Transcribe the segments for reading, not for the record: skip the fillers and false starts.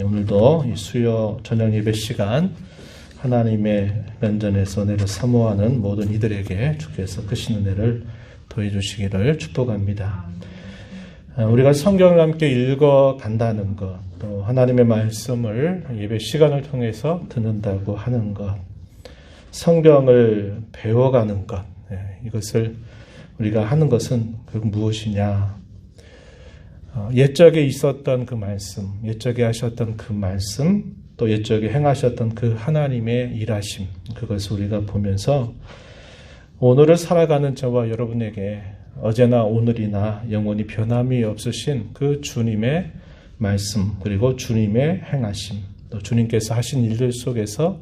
오늘도 이 수요 저녁 예배 시간 하나님의 면전에서 내려 사모하는 모든 이들에게 주께서 크신 은혜를 더해 주시기를 축복합니다. 우리가 성경을 함께 읽어 간다는 것, 또 하나님의 말씀을 예배 시간을 통해서 듣는다고 하는 것, 성경을 배워가는 것, 이것을 우리가 하는 것은 무엇이냐? 옛적에 있었던 그 말씀, 옛적에 하셨던 그 말씀, 또 옛적에 행하셨던 그 하나님의 일하심, 그것을 우리가 보면서 오늘을 살아가는 저와 여러분에게 어제나 오늘이나 영원히 변함이 없으신 그 주님의 말씀, 그리고 주님의 행하심, 또 주님께서 하신 일들 속에서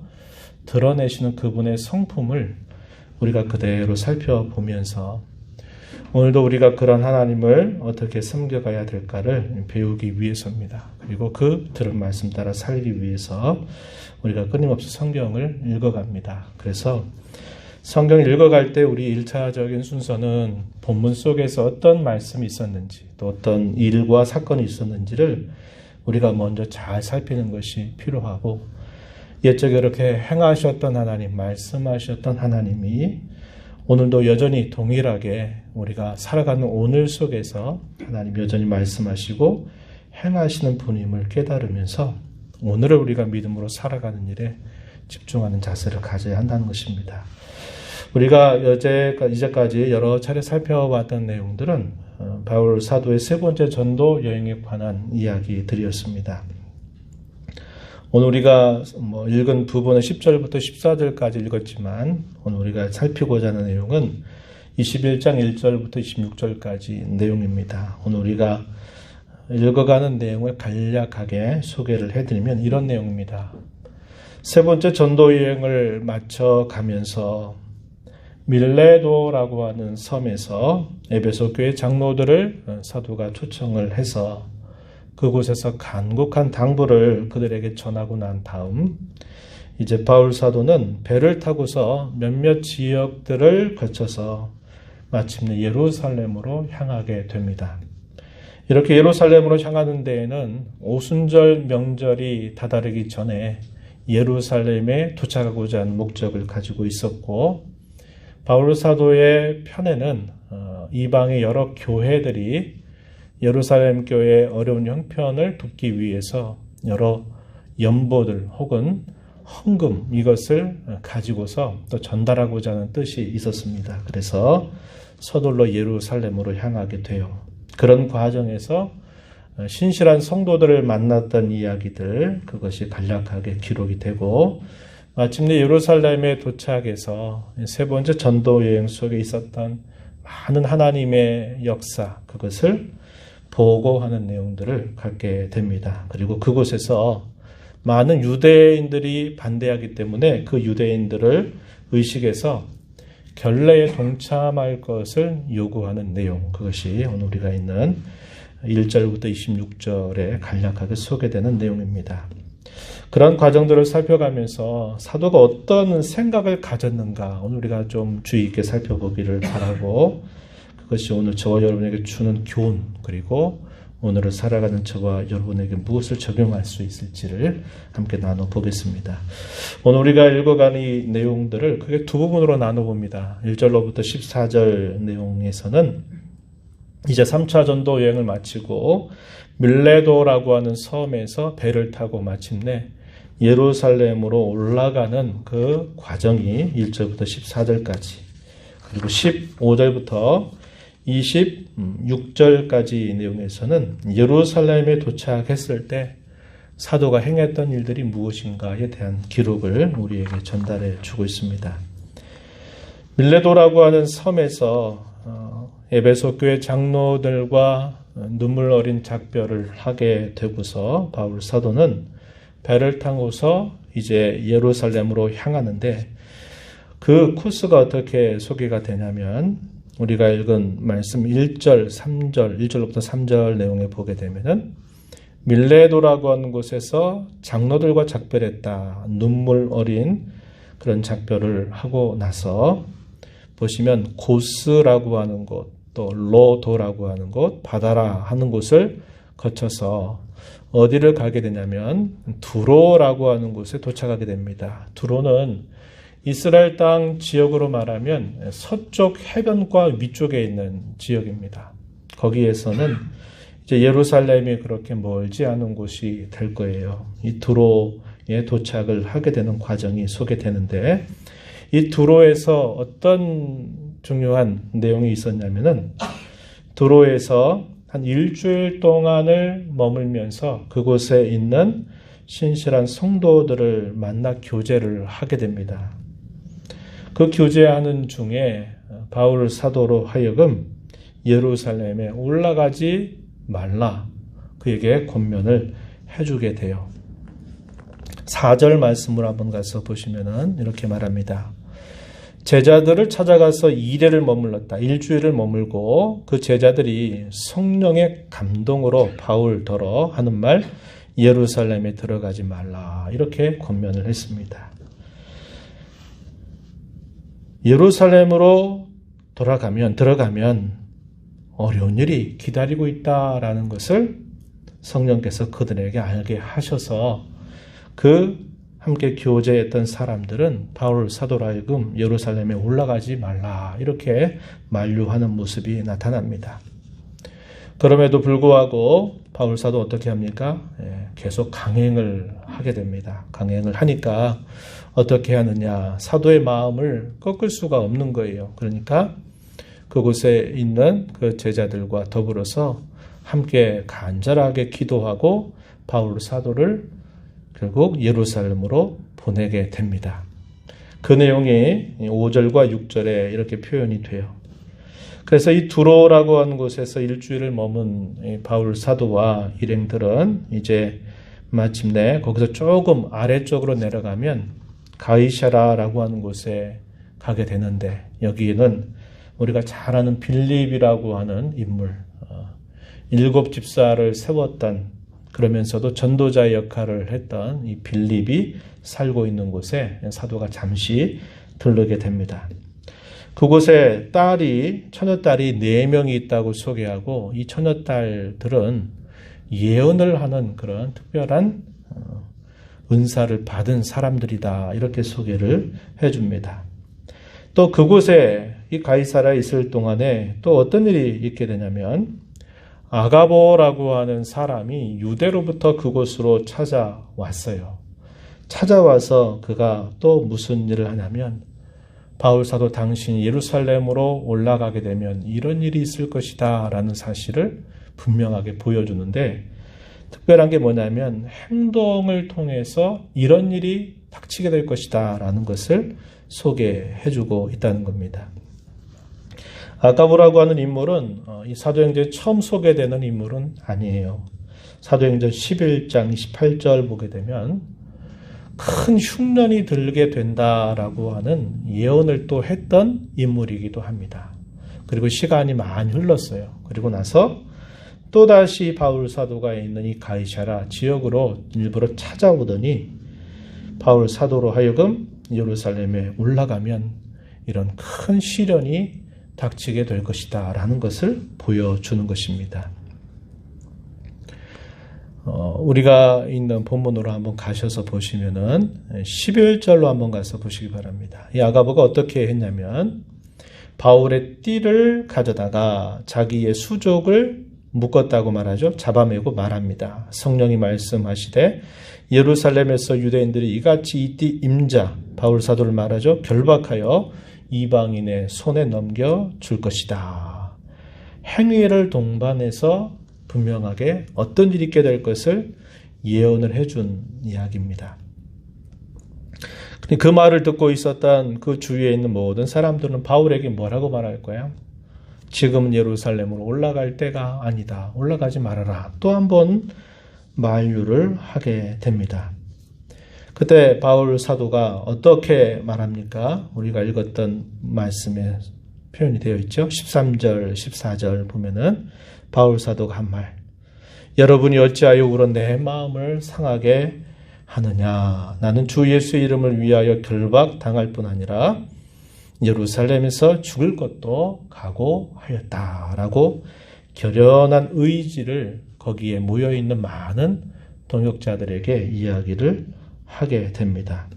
드러내시는 그분의 성품을 우리가 그대로 살펴보면서 오늘도 우리가 그런 하나님을 어떻게 섬겨가야 될까를 배우기 위해서입니다. 그리고 그 들은 말씀 따라 살기 위해서 우리가 끊임없이 성경을 읽어갑니다. 그래서 성경을 읽어갈 때 우리 1차적인 순서는 본문 속에서 어떤 말씀이 있었는지, 또 어떤 일과 사건이 있었는지를 우리가 먼저 잘 살피는 것이 필요하고, 옛적에 이렇게 행하셨던 하나님, 말씀하셨던 하나님이 오늘도 여전히 동일하게 우리가 살아가는 오늘 속에서 하나님 여전히 말씀하시고 행하시는 분임을 깨달으면서 오늘을 우리가 믿음으로 살아가는 일에 집중하는 자세를 가져야 한다는 것입니다. 우리가 이제까지 여러 차례 살펴봤던 내용들은 바울 사도의 세 번째 전도 여행에 관한 이야기들이었습니다. 오늘 우리가 읽은 부분은 10절부터 14절까지 읽었지만 오늘 우리가 살피고자 하는 내용은 21장 1절부터 26절까지 내용입니다. 오늘 우리가 읽어가는 내용을 간략하게 소개를 해드리면 이런 내용입니다. 세 번째 전도 여행을 마쳐가면서 밀레도라고 하는 섬에서 에베소 교회 장로들을 사도가 초청을 해서 그곳에서 간곡한 당부를 그들에게 전하고 난 다음 이제 바울 사도는 배를 타고서 몇몇 지역들을 거쳐서 마침내 예루살렘으로 향하게 됩니다. 이렇게 예루살렘으로 향하는 데에는 오순절 명절이 다다르기 전에 예루살렘에 도착하고자 하는 목적을 가지고 있었고, 바울 사도의 편에는 이방의 여러 교회들이 예루살렘 교회의 어려운 형편을 돕기 위해서 여러 연보들 혹은 헌금 이것을 가지고서 또 전달하고자 하는 뜻이 있었습니다. 그래서 서둘러 예루살렘으로 향하게 돼요. 그런 과정에서 신실한 성도들을 만났던 이야기들, 그것이 간략하게 기록이 되고 마침내 예루살렘에 도착해서 세 번째 전도 여행 속에 있었던 많은 하나님의 역사, 그것을 보고하는 내용들을 갖게 됩니다. 그리고 그곳에서 많은 유대인들이 반대하기 때문에 그 유대인들을 의식해서 결례에 동참할 것을 요구하는 내용, 그것이 오늘 우리가 있는 1절부터 26절에 간략하게 소개되는 내용입니다. 그런 과정들을 살펴가면서 사도가 어떤 생각을 가졌는가 오늘 우리가 좀 주의 있게 살펴보기를 바라고, 그것이 오늘 저와 여러분에게 주는 교훈, 그리고 오늘을 살아가는 저와 여러분에게 무엇을 적용할 수 있을지를 함께 나눠보겠습니다. 오늘 우리가 읽어가는 이 내용들을 크게 두 부분으로 나눠봅니다. 1절로부터 14절 내용에서는 이제 3차 전도 여행을 마치고 밀레도라고 하는 섬에서 배를 타고 마침내 예루살렘으로 올라가는 그 과정이 1절부터 14절까지, 그리고 15절부터 26절까지 내용에서는 예루살렘에 도착했을 때 사도가 행했던 일들이 무엇인가에 대한 기록을 우리에게 전달해 주고 있습니다. 밀레도라고 하는 섬에서 에베소 교회 장로들과 눈물 어린 작별을 하게 되고서 바울 사도는 배를 타고서 이제 예루살렘으로 향하는데, 그 코스가 어떻게 소개가 되냐면 우리가 읽은 말씀 1절, 3절, 1절부터 3절 내용에 보게 되면은 밀레도라고 하는 곳에서 장로들과 작별했다. 눈물 어린 그런 작별을 하고 나서 보시면 고스라고 하는 곳, 또 로도라고 하는 곳, 바다라 하는 곳을 거쳐서 어디를 가게 되냐면 두로라고 하는 곳에 도착하게 됩니다. 두로는 이스라엘 땅 지역으로 말하면 서쪽 해변과 위쪽에 있는 지역입니다. 거기에서는 이제 예루살렘이 그렇게 멀지 않은 곳이 될 거예요. 이 두로에 도착을 하게 되는 과정이 소개되는데, 이 두로에서 어떤 중요한 내용이 있었냐면은, 두로에서 한 일주일 동안을 머물면서 그곳에 있는 신실한 성도들을 만나 교제를 하게 됩니다. 그 교제하는 중에 바울 사도로 하여금 예루살렘에 올라가지 말라, 그에게 권면을 해주게 돼요. 4절 말씀을 한번 가서 보시면은 이렇게 말합니다. 제자들을 찾아가서 2일을 머물렀다. 일주일을 머물고 그 제자들이 성령의 감동으로 바울더러 하는 말, 예루살렘에 들어가지 말라, 이렇게 권면을 했습니다. 예루살렘으로 들어가면 어려운 일이 기다리고 있다라는 것을 성령께서 그들에게 알게 하셔서 그 함께 교제했던 사람들은 바울 사도로 하여금 예루살렘에 올라가지 말라, 이렇게 만류하는 모습이 나타납니다. 그럼에도 불구하고 바울 사도 어떻게 합니까? 계속 강행을 하게 됩니다. 강행을 하니까 어떻게 하느냐, 사도의 마음을 꺾을 수가 없는 거예요. 그러니까 그곳에 있는 그 제자들과 더불어서 함께 간절하게 기도하고 바울 사도를 결국 예루살렘으로 보내게 됩니다. 그 내용이 5절과 6절에 이렇게 표현이 돼요. 그래서 이 두로라고 하는 곳에서 일주일을 머문 바울 사도와 일행들은 이제 마침내 거기서 조금 아래쪽으로 내려가면 가이사라라고 하는 곳에 가게 되는데, 여기는 우리가 잘 아는 빌립이라고 하는 인물, 7 집사를 세웠던, 그러면서도 전도자의 역할을 했던 이 빌립이 살고 있는 곳에 사도가 잠시 들르게 됩니다. 그곳에 처녀딸이 4명이 있다고 소개하고, 이 처녀딸들은 예언을 하는 그런 특별한 은사를 받은 사람들이다, 이렇게 소개를 해줍니다. 또 그곳에 이 가이사라에 있을 동안에 또 어떤 일이 있게 되냐면, 아가보라고 하는 사람이 유대로부터 그곳으로 찾아왔어요. 찾아와서 그가 또 무슨 일을 하냐면, 바울 사도 당신이 예루살렘으로 올라가게 되면 이런 일이 있을 것이다 라는 사실을 분명하게 보여주는데, 특별한 게 뭐냐면 행동을 통해서 이런 일이 닥치게 될 것이다 라는 것을 소개해주고 있다는 겁니다. 아가보라고 하는 인물은 이 사도행전에 처음 소개되는 인물은 아니에요. 사도행전 11장 28절 보게 되면 큰 흉년이 들게 된다라고 하는 예언을 또 했던 인물이기도 합니다. 그리고 시간이 많이 흘렀어요. 그리고 나서 또다시 바울 사도가 있는 이 가이사라 지역으로 일부러 찾아오더니 바울 사도로 하여금 예루살렘에 올라가면 이런 큰 시련이 닥치게 될 것이다 라는 것을 보여주는 것입니다. 우리가 있는 본문으로 한번 가셔서 보시면은 11절로 한번 가서 보시기 바랍니다. 이 아가보가 어떻게 했냐면 바울의 띠를 가져다가 자기의 수족을 묶었다고 말하죠. 잡아매고 말합니다. 성령이 말씀하시되 예루살렘에서 유대인들이 이같이 이 띠 임자 바울 사도를 말하죠. 결박하여 이방인의 손에 넘겨줄 것이다. 행위를 동반해서 분명하게 어떤 일이 있게 될 것을 예언을 해준 이야기입니다. 그 말을 듣고 있었던 그 주위에 있는 모든 사람들은 바울에게 뭐라고 말할 거야? 지금은 예루살렘으로 올라갈 때가 아니다. 올라가지 말아라. 또 한 번 만류를 하게 됩니다. 그때 바울 사도가 어떻게 말합니까? 우리가 읽었던 말씀에 표현이 되어 있죠. 13절, 14절 보면은 바울 사도가 한 말. 여러분이 어찌하여 울어 내 마음을 상하게 하느냐. 나는 주 예수의 이름을 위하여 결박당할 뿐 아니라 예루살렘에서 죽을 것도 각오하였다라고 결연한 의지를 거기에 모여있는 많은 동역자들에게 이야기를 하게 됩니다.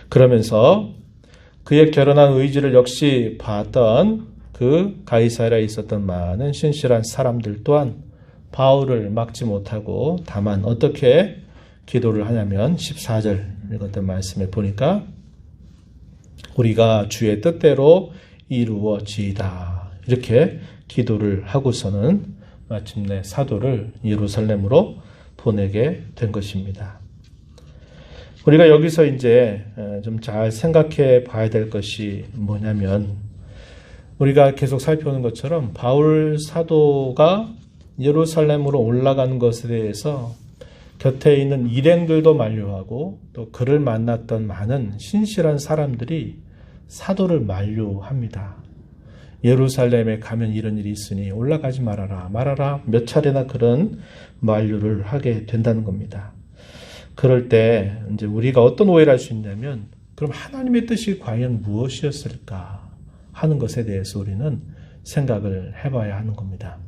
그러면서 그의 결혼한 의지를 역시 봤던 그 가이사랴에 있었던 많은 신실한 사람들 또한 바울을 막지 못하고 다만 어떻게 기도를 하냐면 14절 읽었던 말씀에 보니까 우리가 주의 뜻대로 이루어지이다. 이렇게 기도를 하고서는 마침내 사도를 예루살렘으로 보내게 된 것입니다. 우리가 여기서 이제 좀 잘 생각해 봐야 될 것이 뭐냐면 우리가 계속 살펴오는 것처럼 바울 사도가 예루살렘으로 올라간 것에 대해서 곁에 있는 일행들도 만류하고 또 그를 만났던 많은 신실한 사람들이 사도를 만류합니다. 예루살렘에 가면 이런 일이 있으니 올라가지 말아라 몇 차례나 그런 만류를 하게 된다는 겁니다. 그럴 때 이제 우리가 어떤 오해를 할 수 있냐면 그럼 하나님의 뜻이 과연 무엇이었을까 하는 것에 대해서 우리는 생각을 해봐야 하는 겁니다.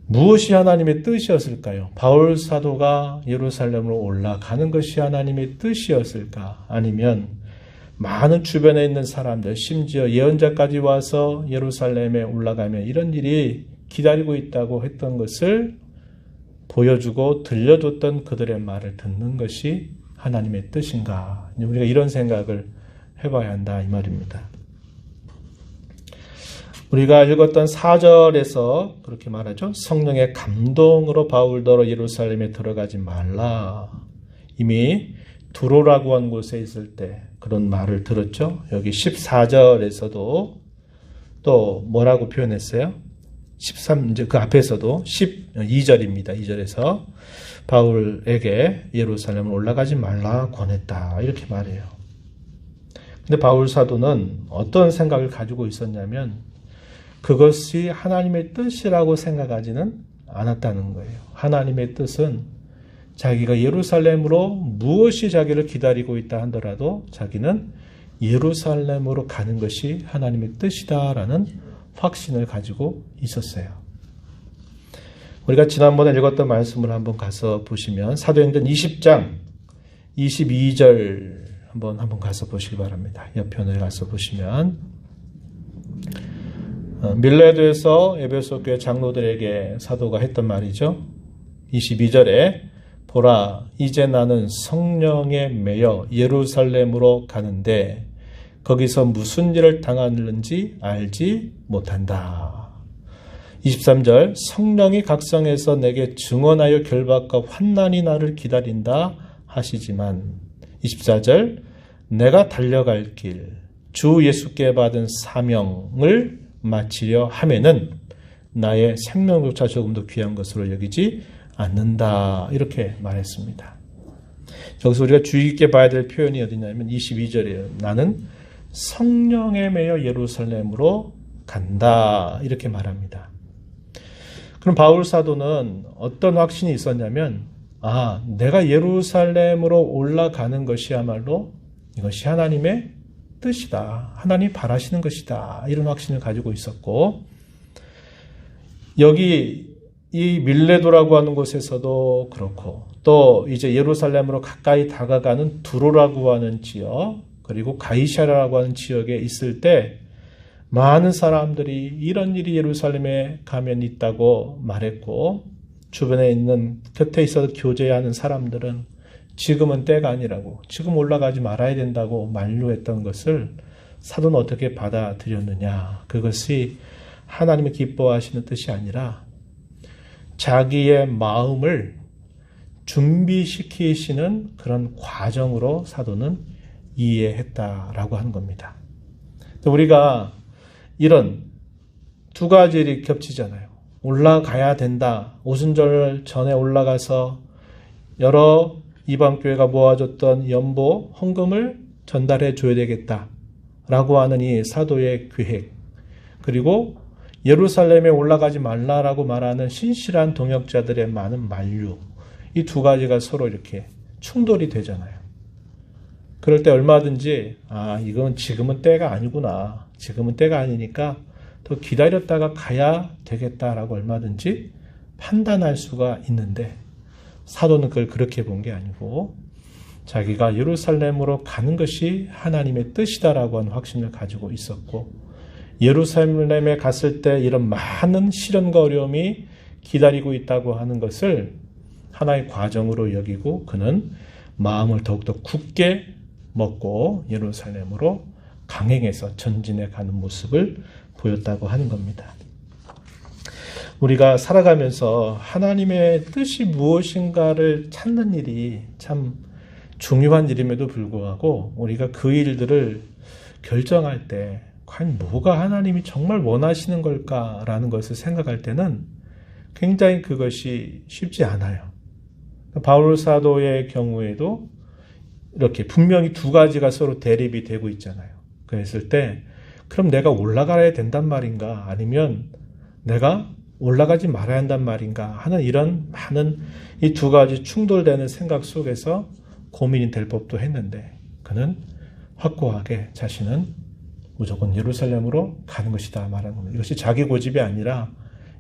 무엇이 하나님의 뜻이었을까요? 바울 사도가 예루살렘으로 올라가는 것이 하나님의 뜻이었을까? 아니면 많은 주변에 있는 사람들, 심지어 예언자까지 와서 예루살렘에 올라가면 이런 일이 기다리고 있다고 했던 것을 보여주고 들려줬던 그들의 말을 듣는 것이 하나님의 뜻인가? 우리가 이런 생각을 해봐야 한다 이 말입니다. 우리가 읽었던 4절에서 그렇게 말하죠. 성령의 감동으로 바울더러 예루살렘에 들어가지 말라. 이미 두로라고 한 곳에 있을 때 그런 말을 들었죠. 여기 14절에서도 또 뭐라고 표현했어요? 13, 이제 그 앞에서도 12절입니다. 2절에서 바울에게 예루살렘을 올라가지 말라 권했다. 이렇게 말해요. 근데 바울 사도는 어떤 생각을 가지고 있었냐면 그것이 하나님의 뜻이라고 생각하지는 않았다는 거예요. 하나님의 뜻은 자기가 예루살렘으로 무엇이 자기를 기다리고 있다 하더라도 자기는 예루살렘으로 가는 것이 하나님의 뜻이다라는 확신을 가지고 있었어요. 우리가 지난번에 읽었던 말씀을 한번 가서 보시면 사도행전 20장 22절 한번 가서 보시기 바랍니다. 옆편에 가서 보시면 밀레도에서 에베소 교회 장로들에게 사도가 했던 말이죠. 22절에 보라 이제 나는 성령에 매여 예루살렘으로 가는데 거기서 무슨 일을 당하는지 알지 못한다. 23절 성령이 각성해서 내게 증언하여 결박과 환난이 나를 기다린다 하시지만 24절 내가 달려갈 길 주 예수께 받은 사명을 마치려 하면은 나의 생명조차 조금도 귀한 것으로 여기지 않는다. 이렇게 말했습니다. 여기서 우리가 주의 깊게 봐야 될 표현이 어디냐면 22절이에요. 나는 성령에 매여 예루살렘으로 간다. 이렇게 말합니다. 그럼 바울 사도는 어떤 확신이 있었냐면 내가 예루살렘으로 올라가는 것이야말로 이것이 하나님의 뜻이다. 하나님이 바라시는 것이다. 이런 확신을 가지고 있었고 여기 이 밀레도라고 하는 곳에서도 그렇고 또 이제 예루살렘으로 가까이 다가가는 두로라고 하는 지역 그리고 가이사랴라고 하는 지역에 있을 때 많은 사람들이 이런 일이 예루살렘에 가면 있다고 말했고 주변에 있는 곁에 있어서 교제하는 사람들은 지금은 때가 아니라고 지금 올라가지 말아야 된다고 만류했던 것을 사도는 어떻게 받아들였느냐. 그것이 하나님이 기뻐하시는 뜻이 아니라 자기의 마음을 준비시키시는 그런 과정으로 사도는 이해했다라고 하는 겁니다. 우리가 이런 두 가지 일이 겹치잖아요. 올라가야 된다. 오순절 전에 올라가서 여러 이방교회가 모아줬던 연보, 헌금을 전달해 줘야 되겠다라고 하는 이 사도의 계획 그리고 예루살렘에 올라가지 말라라고 말하는 신실한 동역자들의 많은 만류 이 두 가지가 서로 이렇게 충돌이 되잖아요. 그럴 때 얼마든지 이건 지금은 때가 아니구나. 지금은 때가 아니니까 더 기다렸다가 가야 되겠다라고 얼마든지 판단할 수가 있는데 사도는 그걸 그렇게 본 게 아니고 자기가 예루살렘으로 가는 것이 하나님의 뜻이다라고 하는 확신을 가지고 있었고 예루살렘에 갔을 때 이런 많은 시련과 어려움이 기다리고 있다고 하는 것을 하나의 과정으로 여기고 그는 마음을 더욱더 굳게 먹고 예루살렘으로 강행해서 전진해 가는 모습을 보였다고 하는 겁니다. 우리가 살아가면서 하나님의 뜻이 무엇인가를 찾는 일이 참 중요한 일임에도 불구하고 우리가 그 일들을 결정할 때 과연 뭐가 하나님이 정말 원하시는 걸까라는 것을 생각할 때는 굉장히 그것이 쉽지 않아요. 바울 사도의 경우에도 이렇게 분명히 두 가지가 서로 대립이 되고 있잖아요. 그랬을 때 그럼 내가 올라가야 된단 말인가 아니면 내가 올라가지 말아야 한단 말인가 하는 이런 많은 이 두 가지 충돌되는 생각 속에서 고민이 될 법도 했는데 그는 확고하게 자신은 무조건 예루살렘으로 가는 것이다 말하는 겁니다. 이것이 자기 고집이 아니라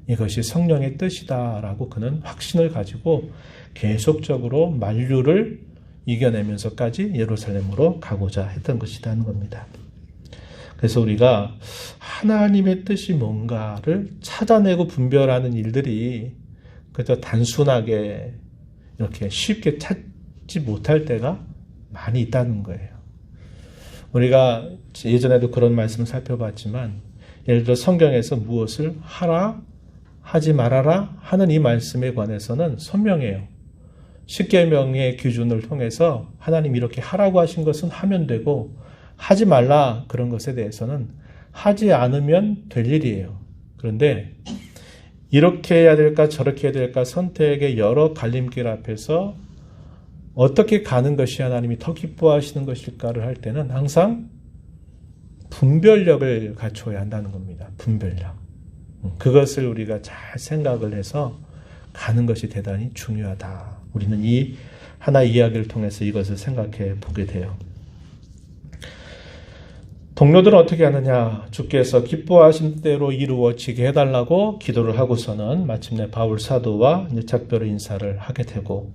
이것이 성령의 뜻이다라고 그는 확신을 가지고 계속적으로 만류를 이겨내면서까지 예루살렘으로 가고자 했던 것이라는 겁니다. 그래서 우리가 하나님의 뜻이 뭔가를 찾아내고 분별하는 일들이 그저 단순하게 이렇게 쉽게 찾지 못할 때가 많이 있다는 거예요. 우리가 예전에도 그런 말씀을 살펴봤지만 예를 들어 성경에서 무엇을 하라, 하지 말아라 하는 이 말씀에 관해서는 선명해요. 십계명의 기준을 통해서 하나님 이렇게 하라고 하신 것은 하면 되고 하지 말라 그런 것에 대해서는 하지 않으면 될 일이에요. 그런데 이렇게 해야 될까 저렇게 해야 될까 선택의 여러 갈림길 앞에서 어떻게 가는 것이 하나님이 더 기뻐하시는 것일까를 할 때는 항상 분별력을 갖춰야 한다는 겁니다. 분별력. 그것을 우리가 잘 생각을 해서 가는 것이 대단히 중요하다. 우리는 이 하나의 이야기를 통해서 이것을 생각해 보게 돼요. 동료들은 어떻게 하느냐? 주께서 기뻐하신 대로 이루어지게 해달라고 기도를 하고서는 마침내 바울 사도와 작별의 인사를 하게 되고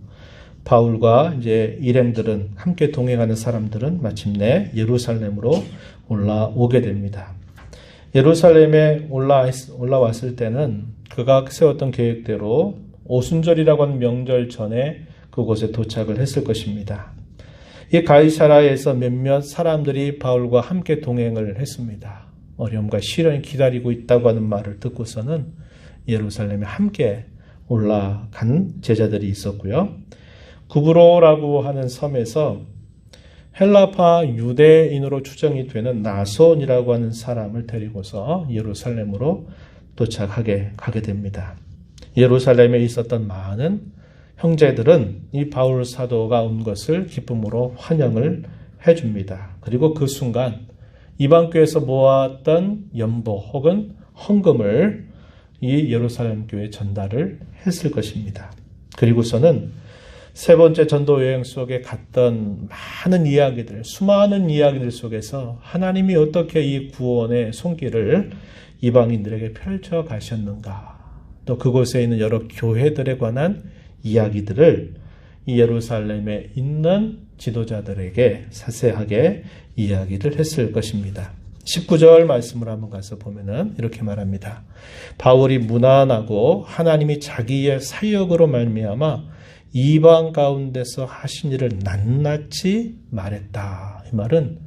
바울과 이제 일행들은 함께 동행하는 사람들은 마침내 예루살렘으로 올라오게 됩니다. 예루살렘에 올라왔을 때는 그가 세웠던 계획대로 오순절이라고 하는 명절 전에 그곳에 도착을 했을 것입니다. 이 가이사라에서 몇몇 사람들이 바울과 함께 동행을 했습니다. 어려움과 시련이 기다리고 있다고 하는 말을 듣고서는 예루살렘에 함께 올라간 제자들이 있었고요. 구브로라고 하는 섬에서 헬라파 유대인으로 추정이 되는 나손이라고 하는 사람을 데리고서 예루살렘으로 가게 됩니다. 예루살렘에 있었던 많은 형제들은 이 바울 사도가 온 것을 기쁨으로 환영을 해줍니다. 그리고 그 순간 이방교회에서 모았던 연보 혹은 헌금을 이 예루살렘 교회에 전달을 했을 것입니다. 그리고서는 세 번째 전도 여행 속에 갔던 많은 이야기들, 수많은 이야기들 속에서 하나님이 어떻게 이 구원의 손길을 이방인들에게 펼쳐 가셨는가, 또 그곳에 있는 여러 교회들에 관한 이야기들을 이 예루살렘에 있는 지도자들에게 자세하게 이야기를 했을 것입니다. 19절 말씀을 한번 가서 보면은 이렇게 말합니다. 바울이 무난하고 하나님이 자기의 사역으로 말미암아 이방 가운데서 하신 일을 낱낱이 말했다. 이 말은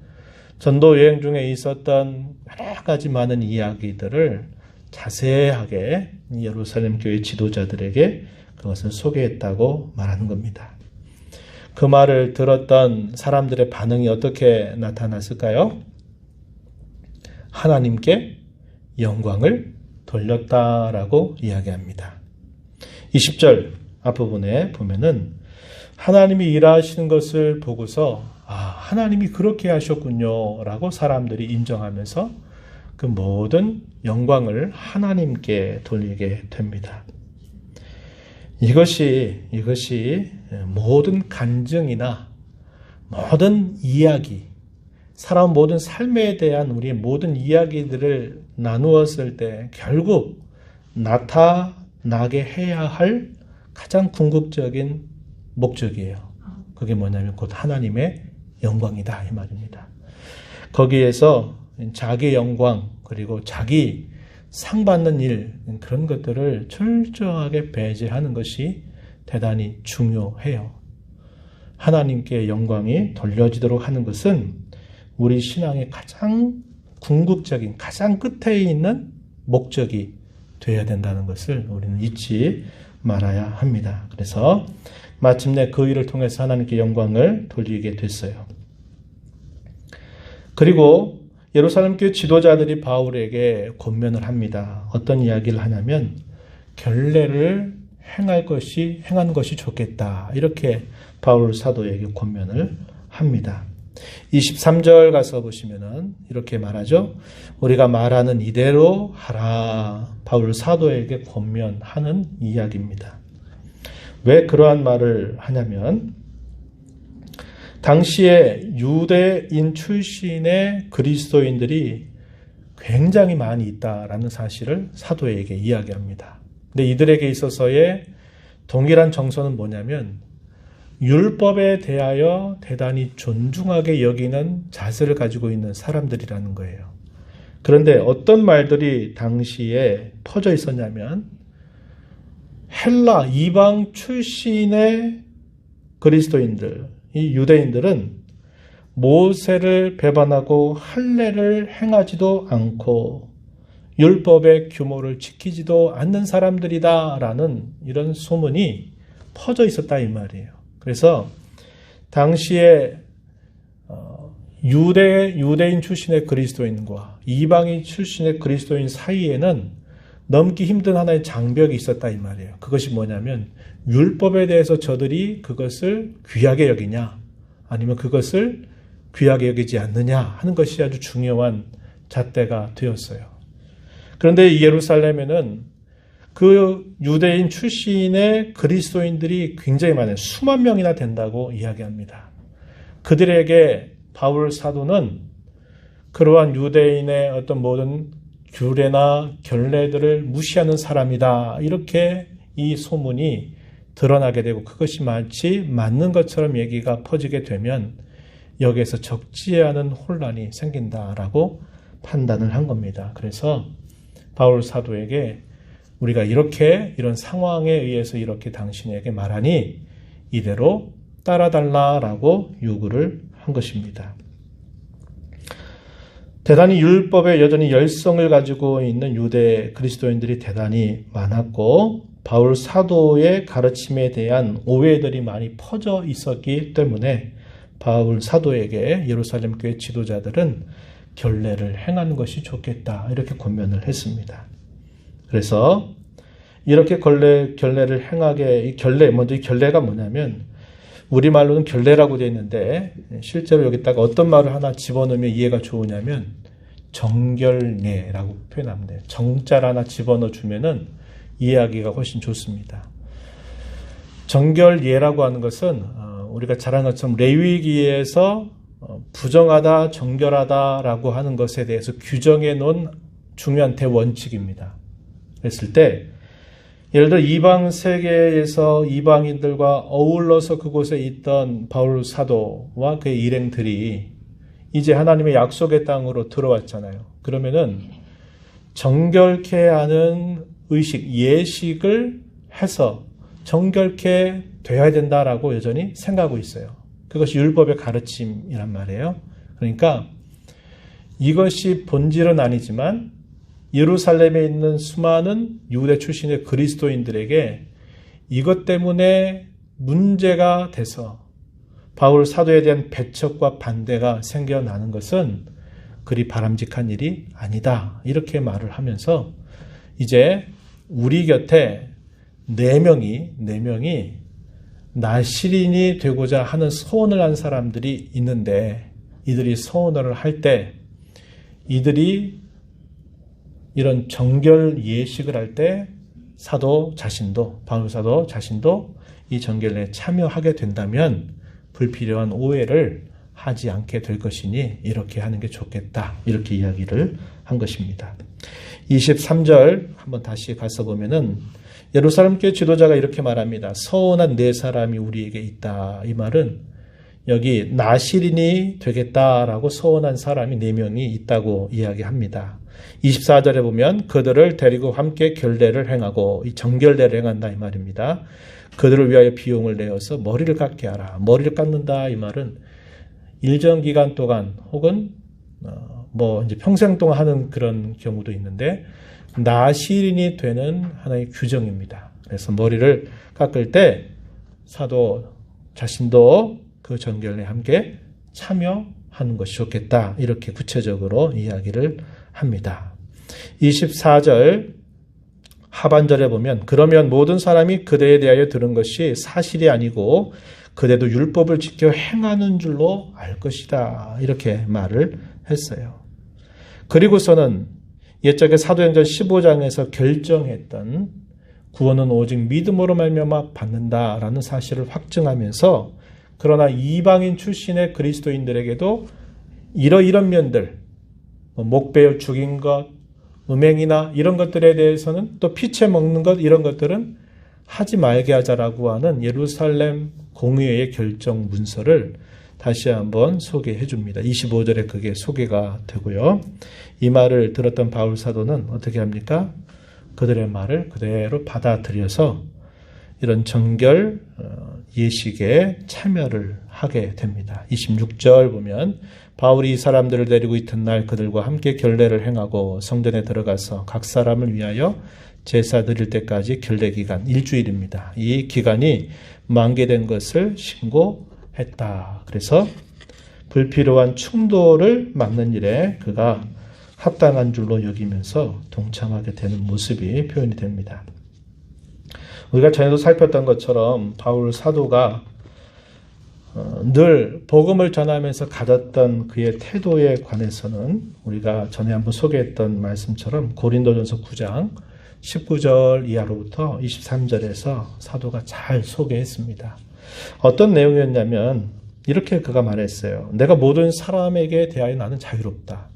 전도 여행 중에 있었던 여러 가지 많은 이야기들을 자세하게 예루살렘 교회 지도자들에게 그것을 소개했다고 말하는 겁니다. 그 말을 들었던 사람들의 반응이 어떻게 나타났을까요? 하나님께 영광을 돌렸다라고 이야기합니다. 20절 앞부분에 보면은 하나님이 일하시는 것을 보고서 하나님이 그렇게 하셨군요 라고 사람들이 인정하면서 그 모든 영광을 하나님께 돌리게 됩니다. 이것이 모든 간증이나 모든 이야기, 사람 모든 삶에 대한 우리의 모든 이야기들을 나누었을 때 결국 나타나게 해야 할 가장 궁극적인 목적이에요. 그게 뭐냐면 곧 하나님의 영광이다 이 말입니다. 거기에서 자기 영광 그리고 자기 상 받는 일 그런 것들을 철저하게 배제하는 것이 대단히 중요해요. 하나님께 영광이 돌려지도록 하는 것은 우리 신앙의 가장 궁극적인 가장 끝에 있는 목적이 되어야 된다는 것을 우리는 잊지 말아야 합니다. 그래서 마침내 그 일을 통해서 하나님께 영광을 돌리게 됐어요. 그리고 예루살렘 교회 지도자들이 바울에게 권면을 합니다. 어떤 이야기를 하냐면 결례를 행하는 것이 좋겠다. 이렇게 바울 사도에게 권면을 합니다. 23절 가서 보시면은 이렇게 말하죠. 우리가 말하는 이대로 하라. 바울 사도에게 권면하는 이야기입니다. 왜 그러한 말을 하냐면 당시에 유대인 출신의 그리스도인들이 굉장히 많이 있다라는 사실을 사도에게 이야기합니다. 근데 이들에게 있어서의 동일한 정서는 뭐냐면 율법에 대하여 대단히 존중하게 여기는 자세를 가지고 있는 사람들이라는 거예요. 그런데 어떤 말들이 당시에 퍼져 있었냐면 헬라 이방 출신의 그리스도인들, 이 유대인들은 모세를 배반하고 할례를 행하지도 않고 율법의 규모를 지키지도 않는 사람들이다라는 이런 소문이 퍼져 있었다 이 말이에요. 그래서 당시에 유대인 출신의 그리스도인과 이방인 출신의 그리스도인 사이에는 넘기 힘든 하나의 장벽이 있었다 이 말이에요. 그것이 뭐냐면 율법에 대해서 저들이 그것을 귀하게 여기냐 아니면 그것을 귀하게 여기지 않느냐 하는 것이 아주 중요한 잣대가 되었어요. 그런데 예루살렘에는 그 유대인 출신의 그리스도인들이 굉장히 많아요. 수만 명이나 된다고 이야기합니다. 그들에게 바울 사도는 그러한 유대인의 어떤 모든 규례나 결례들을 무시하는 사람이다. 이렇게 이 소문이 드러나게 되고 그것이 마치 맞는 것처럼 얘기가 퍼지게 되면 여기에서 적지 않은 혼란이 생긴다라고 판단을 한 겁니다. 그래서 바울 사도에게 우리가 이런 상황에 의해서 이렇게 당신에게 말하니 이대로 따라달라라고 요구를 한 것입니다. 대단히 율법에 여전히 열성을 가지고 있는 유대 그리스도인들이 대단히 많았고 바울 사도의 가르침에 대한 오해들이 많이 퍼져 있었기 때문에 바울 사도에게 예루살렘 교회 지도자들은 결례를 행하는 것이 좋겠다 이렇게 권면을 했습니다. 그래서 이렇게 결례를 행하게 이 결례가 뭐냐면 우리말로는 결례라고 되어 있는데 실제로 여기다가 어떤 말을 하나 집어넣으면 이해가 좋으냐면 정결례라고 표현하면 돼요. 정자를 하나 집어넣어 주면은 이해하기가 훨씬 좋습니다. 정결례라고 하는 것은 우리가 잘 아는 것처럼 레위기에서 부정하다, 정결하다라고 하는 것에 대해서 규정해 놓은 중요한 대원칙입니다. 그랬을 때 예를 들어 이방 세계에서 이방인들과 어울러서 그곳에 있던 바울 사도와 그의 일행들이 이제 하나님의 약속의 땅으로 들어왔잖아요. 그러면은 정결케 하는 의식, 예식을 해서 정결케 되어야 된다라고 여전히 생각하고 있어요. 그것이 율법의 가르침이란 말이에요. 그러니까 이것이 본질은 아니지만 예루살렘에 있는 수많은 유대 출신의 그리스도인들에게 이것 때문에 문제가 돼서 바울 사도에 대한 배척과 반대가 생겨나는 것은 그리 바람직한 일이 아니다. 이렇게 말을 하면서 이제 우리 곁에 네 명이 나시린이 되고자 하는 소원을 한 사람들이 있는데 이들이 소원을 할 때 이들이 이런 정결 예식을 할 때 바울 사도 자신도 이 정결례에 참여하게 된다면 불필요한 오해를 하지 않게 될 것이니 이렇게 하는 게 좋겠다. 이렇게 이야기를 한 것입니다. 23절 한번 다시 가서 보면은 예루살렘 교회 지도자가 이렇게 말합니다. 서운한 네 사람이 우리에게 있다. 이 말은 여기 나실인이 되겠다라고 서운한 사람이 4명이 있다고 이야기합니다. 24절에 보면 그들을 데리고 함께 결례를 행하고 이 정결례를 행한다 이 말입니다. 그들을 위하여 비용을 내어서 머리를 깎게 하라. 머리를 깎는다 이 말은 일정 기간 동안 혹은 이제 평생 동안 하는 그런 경우도 있는데 나실인이 되는 하나의 규정입니다. 그래서 머리를 깎을 때 사도 자신도 그 정결례에 함께 참여하는 것이 좋겠다. 이렇게 구체적으로 이야기를 합니다. 24절 하반절에 보면 그러면 모든 사람이 그대에 대하여 들은 것이 사실이 아니고 그대도 율법을 지켜 행하는 줄로 알 것이다. 이렇게 말을 했어요. 그리고서는 옛적에 사도행전 15장에서 결정했던 구원은 오직 믿음으로 말미암아 받는다라는 사실을 확증하면서 그러나 이방인 출신의 그리스도인들에게도 이런 면들, 목베어 죽인 것, 음행이나 이런 것들에 대해서는 또 피채 먹는 것 이런 것들은 하지 말게 하자라고 하는 예루살렘 공의회의 결정 문서를 다시 한번 소개해 줍니다. 25절에 그게 소개가 되고요. 이 말을 들었던 바울 사도는 어떻게 합니까? 그들의 말을 그대로 받아들여서 이런 정결 예식에 참여를 하게 됩니다. 26절 보면 바울이 이 사람들을 데리고 이튿날 그들과 함께 결례를 행하고 성전에 들어가서 각 사람을 위하여 제사 드릴 때까지 결례 기간 일주일입니다. 이 기간이 만개된 것을 신고했다. 그래서 불필요한 충돌을 막는 일에 그가 합당한 줄로 여기면서 동참하게 되는 모습이 표현이 됩니다. 우리가 전에도 살폈던 것처럼 바울 사도가 늘 복음을 전하면서 가졌던 그의 태도에 관해서는 우리가 전에 한번 소개했던 말씀처럼 고린도전서 9장 19절 이하로부터 23절에서 사도가 잘 소개했습니다. 어떤 내용이었냐면 이렇게 그가 말했어요. 내가 모든 사람에게 대하여 나는 자유롭다.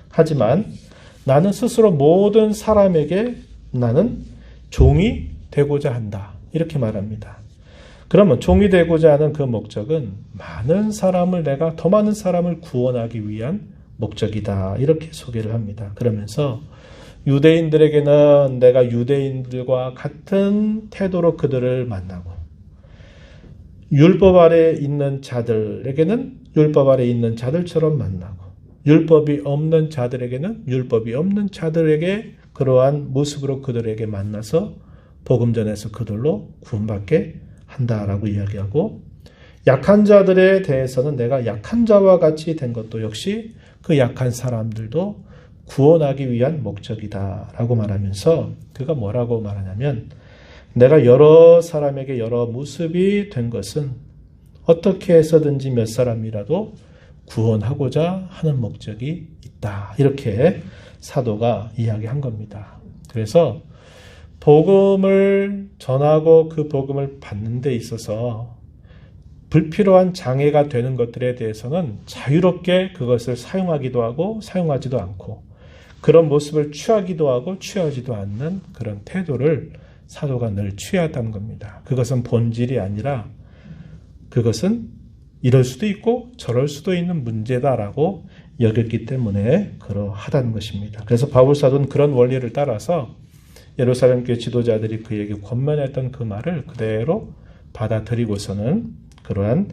하지만 나는 스스로 모든 사람에게 나는 종이 되고자 한다. 이렇게 말합니다. 그러면 종이 되고자 하는 그 목적은 내가 더 많은 사람을 구원하기 위한 목적이다. 이렇게 소개를 합니다. 그러면서 유대인들에게는 내가 유대인들과 같은 태도로 그들을 만나고 율법 아래 있는 자들에게는 율법 아래 있는 자들처럼 만나고 율법이 없는 자들에게는 율법이 없는 자들에게 그러한 모습으로 그들에게 만나서 복음 전해서 그들로 구원받게 한다라고 이야기하고 약한 자들에 대해서는 내가 약한 자와 같이 된 것도 역시 그 약한 사람들도 구원하기 위한 목적이다라고 말하면서 그가 뭐라고 말하냐면 내가 여러 사람에게 여러 모습이 된 것은 어떻게 해서든지 몇 사람이라도 구원하고자 하는 목적이 있다. 이렇게 사도가 이야기한 겁니다. 그래서 복음을 전하고 그 복음을 받는 데 있어서 불필요한 장애가 되는 것들에 대해서는 자유롭게 그것을 사용하기도 하고 사용하지도 않고 그런 모습을 취하기도 하고 취하지도 않는 그런 태도를 사도가 늘 취하다는 겁니다. 그것은 본질이 아니라 그것은 이럴 수도 있고 저럴 수도 있는 문제다라고 여겼기 때문에 그러하다는 것입니다. 그래서 바울 사도는 그런 원리를 따라서 예루살렘 교회 지도자들이 그에게 권면했던 그 말을 그대로 받아들이고서는 그러한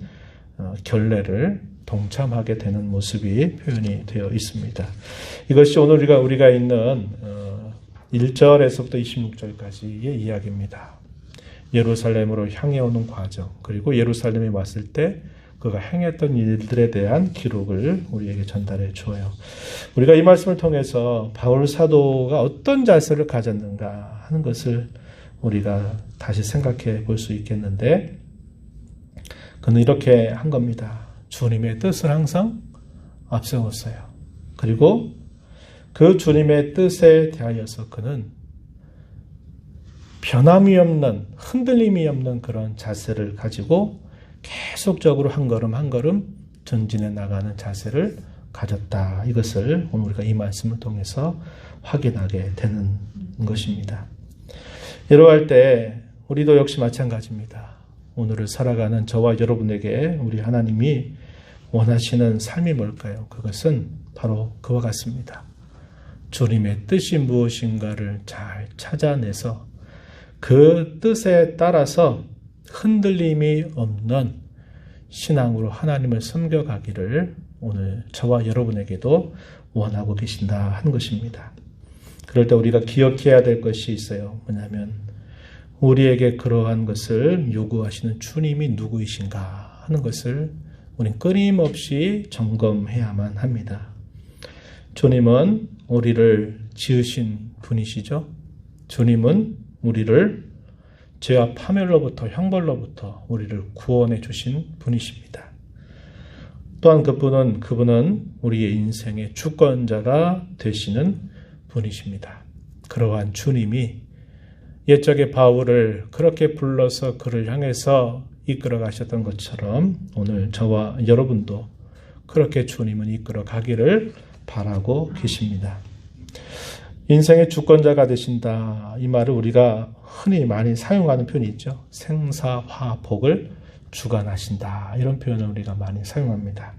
결례를 동참하게 되는 모습이 표현이 되어 있습니다. 이것이 오늘 우리가 있는 1절에서부터 26절까지의 이야기입니다. 예루살렘으로 향해 오는 과정, 그리고 예루살렘에 왔을 때 그가 행했던 일들에 대한 기록을 우리에게 전달해 주어요. 우리가 이 말씀을 통해서 바울 사도가 어떤 자세를 가졌는가 하는 것을 우리가 다시 생각해 볼 수 있겠는데 그는 이렇게 한 겁니다. 주님의 뜻을 항상 앞세웠어요. 그리고 그 주님의 뜻에 대하여서 그는 변함이 없는, 흔들림이 없는 그런 자세를 가지고 계속적으로 한 걸음 한 걸음 전진해 나가는 자세를 가졌다. 이것을 오늘 우리가 이 말씀을 통해서 확인하게 되는 것입니다. 이러할 때 우리도 역시 마찬가지입니다. 오늘을 살아가는 저와 여러분에게 우리 하나님이 원하시는 삶이 뭘까요? 그것은 바로 그와 같습니다. 주님의 뜻이 무엇인가를 잘 찾아내서 그 뜻에 따라서 흔들림이 없는 신앙으로 하나님을 섬겨가기를 오늘 저와 여러분에게도 원하고 계신다 하는 것입니다. 그럴 때 우리가 기억해야 될 것이 있어요. 뭐냐면 우리에게 그러한 것을 요구하시는 주님이 누구이신가 하는 것을 우리는 끊임없이 점검해야만 합니다. 주님은 우리를 지으신 분이시죠. 주님은 우리를 죄와 파멸로부터 형벌로부터 우리를 구원해 주신 분이십니다. 또한 그분은 우리의 인생의 주권자가 되시는 분이십니다. 그러한 주님이 옛적에 바울을 그렇게 불러서 그를 향해서 이끌어 가셨던 것처럼 오늘 저와 여러분도 그렇게 주님은 이끌어 가기를 바라고 계십니다. 인생의 주권자가 되신다. 이 말을 우리가 흔히 많이 사용하는 표현이 있죠. 생사화복을 주관하신다. 이런 표현을 우리가 많이 사용합니다.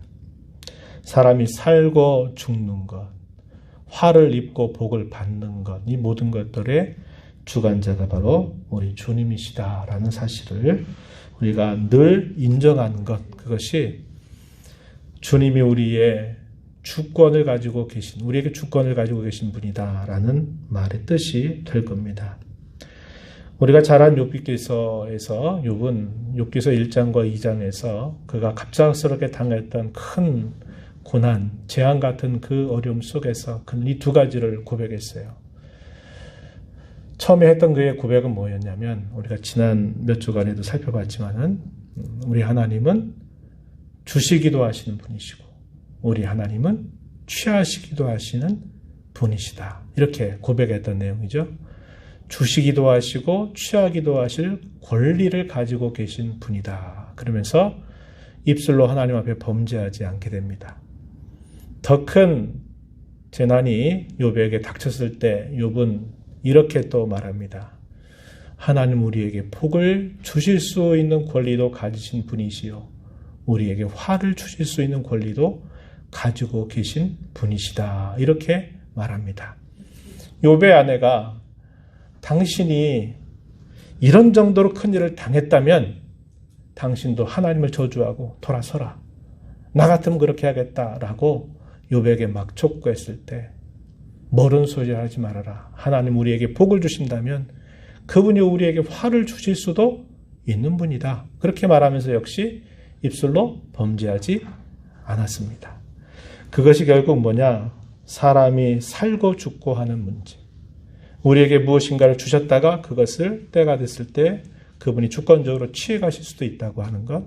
사람이 살고 죽는 것, 화를 입고 복을 받는 것, 이 모든 것들의 주관자가 바로 우리 주님이시다라는 사실을 우리가 늘 인정하는 것, 그것이 주님이 우리의 주권을 가지고 계신, 우리에게 주권을 가지고 계신 분이다라는 말의 뜻이 될 겁니다. 우리가 잘 아는 욥기서에서 욥은 욥기서 1장과 2장에서 그가 갑작스럽게 당했던 큰 고난, 재앙 같은 그 어려움 속에서 그는 이 두 가지를 고백했어요. 처음에 했던 그의 고백은 뭐였냐면 우리가 지난 몇 주간에도 살펴봤지만은 우리 하나님은 주시기도 하시는 분이시고 우리 하나님은 취하시기도 하시는 분이시다. 이렇게 고백했던 내용이죠. 주시기도 하시고 취하기도 하실 권리를 가지고 계신 분이다. 그러면서 입술로 하나님 앞에 범죄하지 않게 됩니다. 더 큰 재난이 욥에게 닥쳤을 때 욥은 이렇게 또 말합니다. 하나님 우리에게 복을 주실 수 있는 권리도 가지신 분이시요 우리에게 화를 주실 수 있는 권리도 가지고 계신 분이시다. 이렇게 말합니다. 욥의 아내가 당신이 이런 정도로 큰 일을 당했다면 당신도 하나님을 저주하고 돌아서라. 나 같으면 그렇게 하겠다라고 욥에게 막 촉구했을 때 모른 소리 하지 말아라. 하나님 우리에게 복을 주신다면 그분이 우리에게 화를 주실 수도 있는 분이다. 그렇게 말하면서 역시 입술로 범죄하지 않았습니다. 그것이 결국 뭐냐? 사람이 살고 죽고 하는 문제. 우리에게 무엇인가를 주셨다가 그것을 때가 됐을 때 그분이 주권적으로 취해 가실 수도 있다고 하는 것.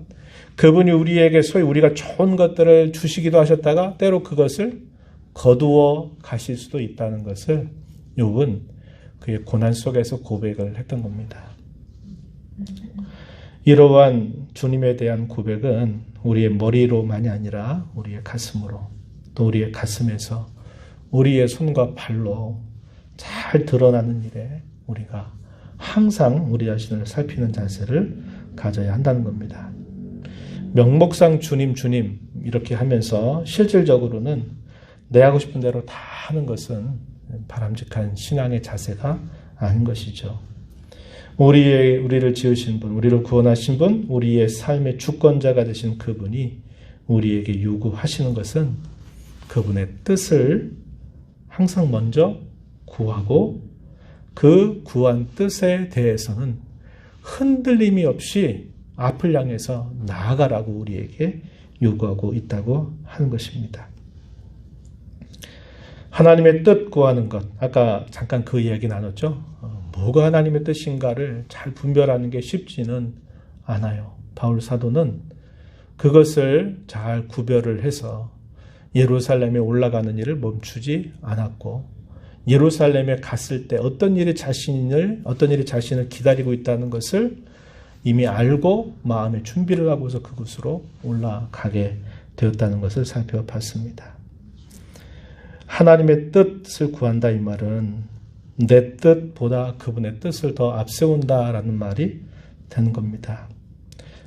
그분이 우리에게 소위 우리가 좋은 것들을 주시기도 하셨다가 때로 그것을 거두어 가실 수도 있다는 것을 욥은 그의 고난 속에서 고백을 했던 겁니다. 이러한 주님에 대한 고백은 우리의 머리로만이 아니라 우리의 가슴으로 또 우리의 가슴에서 우리의 손과 발로 잘 드러나는 일에 우리가 항상 우리 자신을 살피는 자세를 가져야 한다는 겁니다. 명목상 주님 이렇게 하면서 실질적으로는 내 하고 싶은 대로 다 하는 것은 바람직한 신앙의 자세가 아닌 것이죠. 우리를 지으신 분, 우리를 구원하신 분, 우리의 삶의 주권자가 되신 그분이 우리에게 요구하시는 것은 그분의 뜻을 항상 먼저 구하고 그 구한 뜻에 대해서는 흔들림이 없이 앞을 향해서 나아가라고 우리에게 요구하고 있다고 하는 것입니다. 하나님의 뜻 구하는 것, 아까 잠깐 그 이야기 나눴죠. 뭐가 하나님의 뜻인가를 잘 분별하는 게 쉽지는 않아요. 바울 사도는 그것을 잘 구별을 해서 예루살렘에 올라가는 일을 멈추지 않았고 예루살렘에 갔을 때 어떤 일이 자신을 기다리고 있다는 것을 이미 알고 마음의 준비를 하고서 그곳으로 올라가게 되었다는 것을 살펴봤습니다. 하나님의 뜻을 구한다 이 말은 내 뜻보다 그분의 뜻을 더 앞세운다라는 말이 되는 겁니다.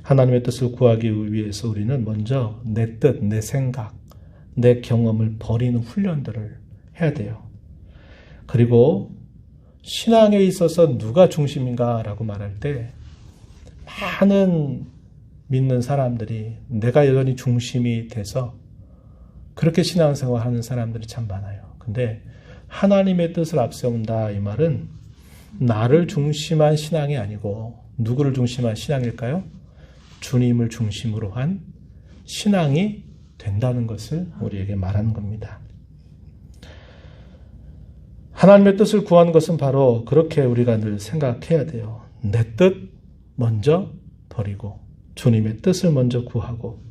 하나님의 뜻을 구하기 위해서 우리는 먼저 내 뜻, 내 생각, 내 경험을 버리는 훈련들을 해야 돼요. 그리고 신앙에 있어서 누가 중심인가라고 말할 때 많은 믿는 사람들이 내가 여전히 중심이 돼서 그렇게 신앙생활하는 사람들이 참 많아요. 근데 하나님의 뜻을 앞세운다 이 말은 나를 중심한 신앙이 아니고 누구를 중심한 신앙일까요? 주님을 중심으로 한 신앙이 된다는 것을 우리에게 말하는 겁니다. 하나님의 뜻을 구하는 것은 바로 그렇게 우리가 늘 생각해야 돼요. 내 뜻 먼저 버리고 주님의 뜻을 먼저 구하고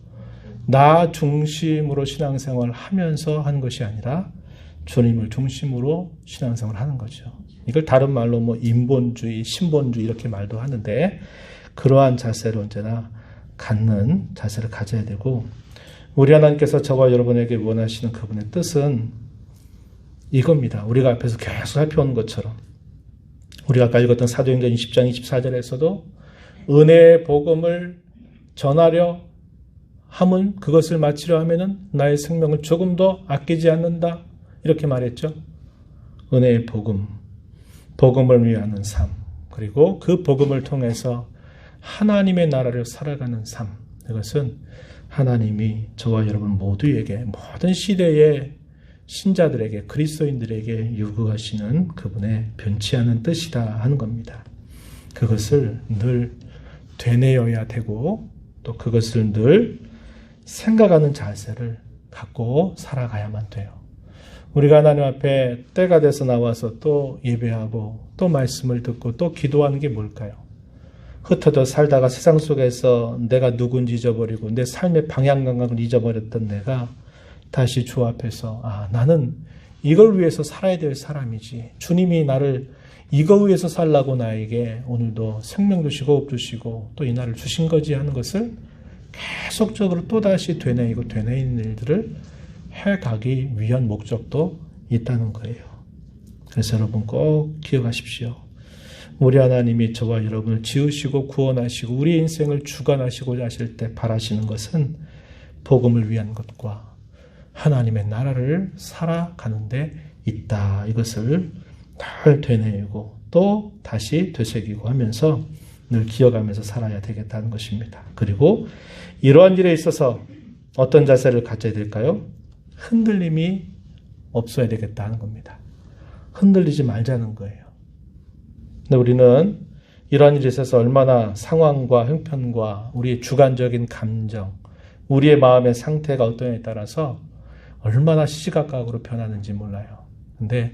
나 중심으로 신앙생활을 하면서 하는 것이 아니라 주님을 중심으로 신앙생활을 하는 거죠. 이걸 다른 말로 인본주의, 신본주의 이렇게 말도 하는데 그러한 자세를 언제나 갖는 자세를 가져야 되고 우리 하나님께서 저와 여러분에게 원하시는 그분의 뜻은 이겁니다. 우리가 앞에서 계속 살펴온 것처럼 우리가 아까 읽었던 사도행전 20장 24절에서도 은혜의 복음을 전하려 함은 그것을 마치려 하면은 나의 생명을 조금도 아끼지 않는다. 이렇게 말했죠. 은혜의 복음, 복음을 위하는 삶, 그리고 그 복음을 통해서 하나님의 나라를 살아가는 삶. 이것은 하나님이 저와 여러분 모두에게 모든 시대의 신자들에게 그리스도인들에게 요구하시는 그분의 변치 않은 뜻이다 하는 겁니다. 그것을 늘 되뇌어야 되고 또 그것을 늘 생각하는 자세를 갖고 살아가야만 돼요. 우리가 하나님 앞에 때가 돼서 나와서 또 예배하고 또 말씀을 듣고 또 기도하는 게 뭘까요? 흩어져 살다가 세상 속에서 내가 누군지 잊어버리고 내 삶의 방향 감각을 잊어버렸던 내가 다시 주 앞에서 나는 이걸 위해서 살아야 될 사람이지. 주님이 나를 이거 위해서 살라고 나에게 오늘도 생명 주시고 업 주시고 또 이 날을 주신 거지 하는 것을 계속적으로 또다시 되뇌이는 일들을 해가기 위한 목적도 있다는 거예요. 그래서 여러분 꼭 기억하십시오. 우리 하나님이 저와 여러분을 지으시고 구원하시고 우리 인생을 주관하시고자 하실 때 바라시는 것은 복음을 위한 것과 하나님의 나라를 살아가는 데 있다. 이것을 늘 되뇌이고 또 다시 되새기고 하면서 늘 기억하면서 살아야 되겠다는 것입니다. 그리고 이러한 일에 있어서 어떤 자세를 가져야 될까요? 흔들림이 없어야 되겠다는 겁니다. 흔들리지 말자는 거예요. 근데 우리는 이러한 일에 있어서 얼마나 상황과 형편과 우리의 주관적인 감정, 우리의 마음의 상태가 어떠냐에 따라서 얼마나 시시각각으로 변하는지 몰라요. 근데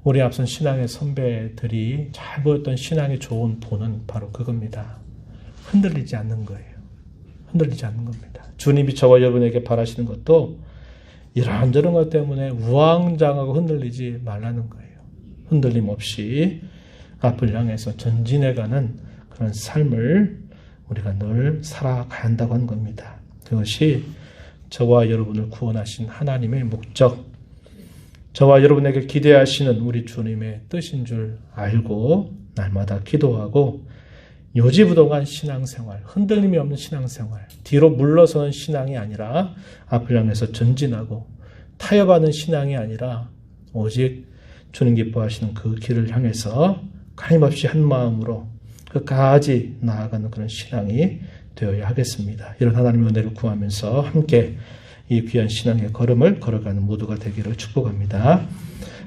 우리 앞선 신앙의 선배들이 잘 보였던 신앙의 좋은 본은 바로 그겁니다. 흔들리지 않는 거예요. 흔들리지 않는 겁니다. 주님이 저와 여러분에게 바라시는 것도 이런저런 것 때문에 우왕좌왕하고 흔들리지 말라는 거예요. 흔들림 없이 앞을 향해서 전진해가는 그런 삶을 우리가 늘 살아가야 한다고 하는 겁니다. 그것이 저와 여러분을 구원하신 하나님의 목적, 저와 여러분에게 기대하시는 우리 주님의 뜻인 줄 알고 날마다 기도하고 요지부동한 신앙생활, 흔들림이 없는 신앙생활, 뒤로 물러서는 신앙이 아니라 앞을 향해서 전진하고 타협하는 신앙이 아니라 오직 주님 기뻐하시는 그 길을 향해서 가림없이 한 마음으로 끝까지 나아가는 그런 신앙이 되어야 하겠습니다. 이런 하나님의 은혜를 구하면서 함께 이 귀한 신앙의 걸음을 걸어가는 모두가 되기를 축복합니다.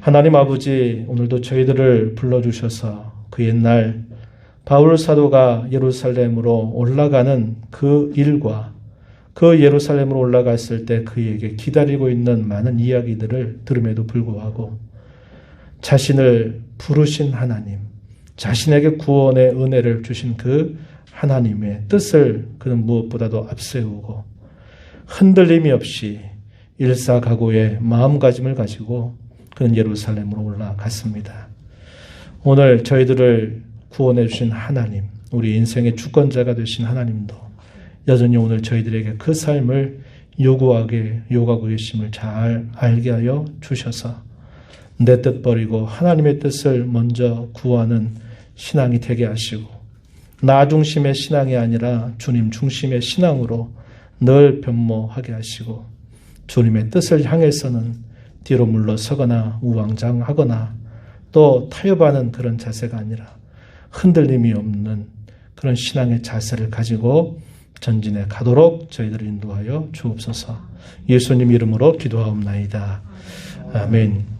하나님 아버지, 오늘도 저희들을 불러주셔서 그 옛날 바울 사도가 예루살렘으로 올라가는 그 일과 그 예루살렘으로 올라갔을 때 그에게 기다리고 있는 많은 이야기들을 들음에도 불구하고 자신을 부르신 하나님, 자신에게 구원의 은혜를 주신 그 하나님의 뜻을 그는 무엇보다도 앞세우고 흔들림이 없이 일사각오의 마음가짐을 가지고 그는 예루살렘으로 올라갔습니다. 오늘 저희들을 구원해 주신 하나님, 우리 인생의 주권자가 되신 하나님도 여전히 오늘 저희들에게 그 삶을 요구하고 계심을 잘 알게 하여 주셔서 내 뜻 버리고 하나님의 뜻을 먼저 구하는 신앙이 되게 하시고 나 중심의 신앙이 아니라 주님 중심의 신앙으로 늘 변모하게 하시고 주님의 뜻을 향해서는 뒤로 물러서거나 우왕좌왕하거나 또 타협하는 그런 자세가 아니라 흔들림이 없는 그런 신앙의 자세를 가지고 전진해 가도록 저희들을 인도하여 주옵소서. 예수님 이름으로 기도하옵나이다. 아멘.